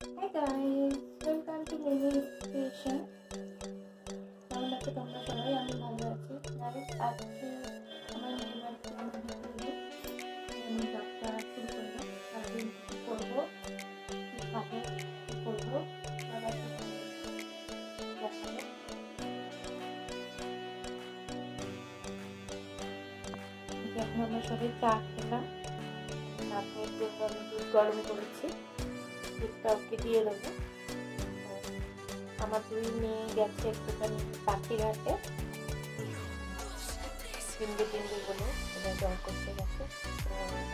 Hi guys, welcome to Mini Creation. কেমন আছো তোমরা সবাই? আমি ভালো আছি। গাইস, আজকে আমার আমি ব্লগটা শুরু করলাম। সারাদিন কী করবো, কী খাবো, কী করবো, সবার সাথে দেখাবো। এখন আমরা সবাই চা খেলাম। নাতনির জন্য আমি দুধ গরম করেছি, দুধটা ওকে দিয়ে দেবো। আমার দুই মেয়ে গেছে একটুখানি পাখিরহাটে, তিনটে বলে ওরা জল করতে গেছে।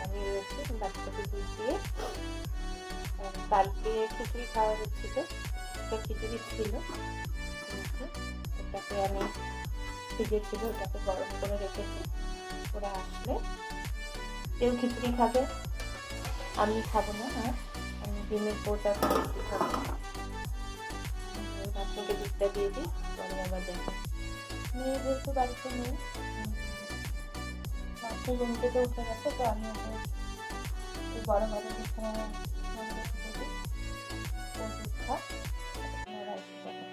আমি রয়েছি বাচ্চাকে দুধ দিয়ে। কালকে খিচুড়ি খাওয়া হচ্ছিল, খিচুড়ি ছিল, ওটাকে আমি ভিজেছিল, ওটাকে গরম করে রেখেছি। ওরা আসলে কেউ খিচুড়ি খাবে, আমি খাবো না। আর আমি ডিমের পোটা খিচুড়ি খাবো। আপনাকে দুধটা দিয়ে দিই, পরে আবার দেখো। মেয়ে যেহেতু বাড়িতে নেই, মাছের রুম থেকে উঠে গেছে, তো আমি ওকে গরম আবার বিছানা রেখে দিই। ও দুধ খাক, ওরা এসে যাবে।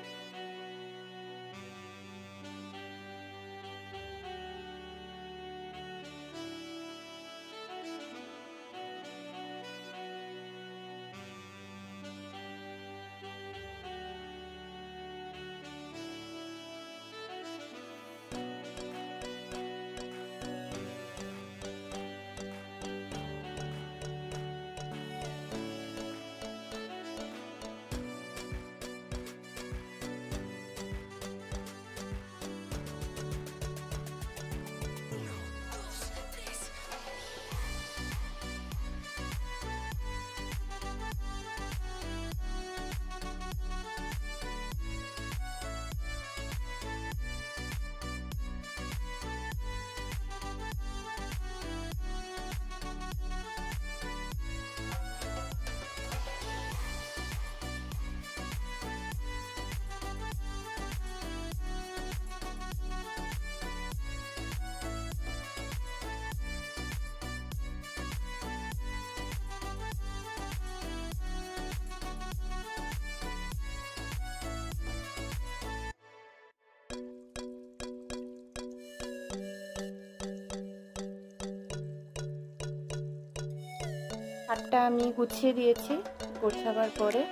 খাটটা আমি গুছিয়ে দিয়েছি, গোছাবার পরে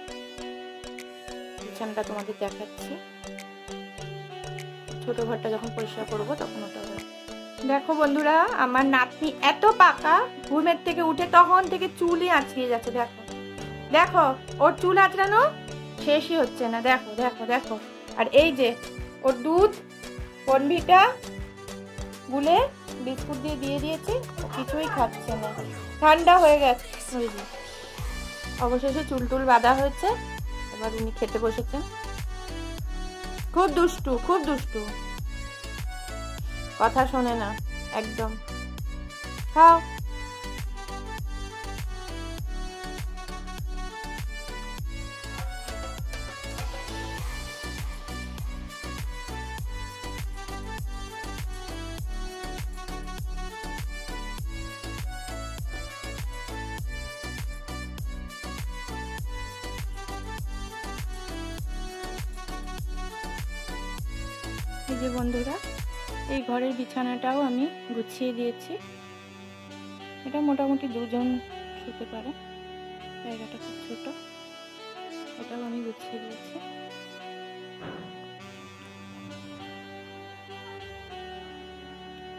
বিছানাটা তোমাদের দেখাচ্ছি। ছোট ঘরটা যখন পরিষ্কার করবো তখন ওটা দেখো বন্ধুরা। আমার নাতনি এত পাকা, ঘুমের থেকে উঠে তখন থেকে চুলই আঁচড়িয়ে যাচ্ছে। দেখো দেখো, ওর চুল আঁচড়ানো শেষই হচ্ছে না। দেখো দেখো দেখো। আর এই যে ওর দুধ বনভিটা গুলে বিস্কুট দিয়ে দিয়েছি, ও কিছুই খাচ্ছে না, ঠান্ডা হয়ে গেছে। অবশেষে চুল টুল বাঁধা হয়েছে, এবার উনি খেতে বসেছেন। খুব দুষ্টু, খুব দুষ্টু, কথা শোনে না একদম। খাও। এই যে বন্ধুরা, এই ঘরের বিছানাটাও আমি গুছিয়ে দিয়েছি। এটা মোটামুটি দুজন শুতে পারে, জায়গাটা খুব ছোট। এটাও আমি গুছিয়ে দিয়েছি।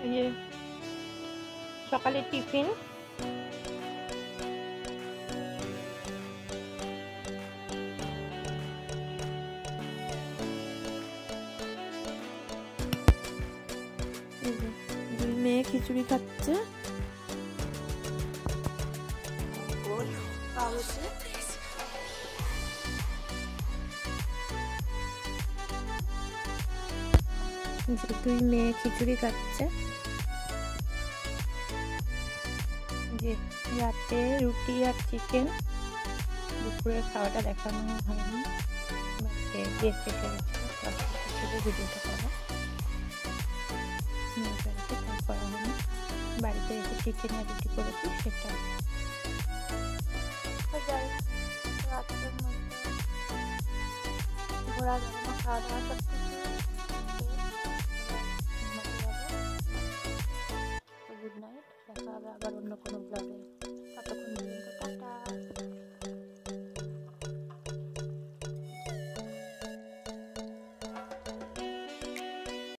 এই যে সকালের টিফিন, দুই মেয়ে খিচুড়ি খাচ্ছে। দুই মেয়ে খিচুড়ি খাচ্ছে। যে রাতে রুটি আর চিকেন, দুপুরের খাওয়াটা দেখানো হয়নি, গেস্ট এসে গেছে, ভিডিওটা করা হয়নি। বাড়িতে এসে চিকেন আর রুটি করেছি, সেটা রাতের ঘোরা বেড়ানো খাওয়া দাওয়া সব কিছু গুড নাইট, দেখা হবে আবার অন্য কোনো ব্লগে।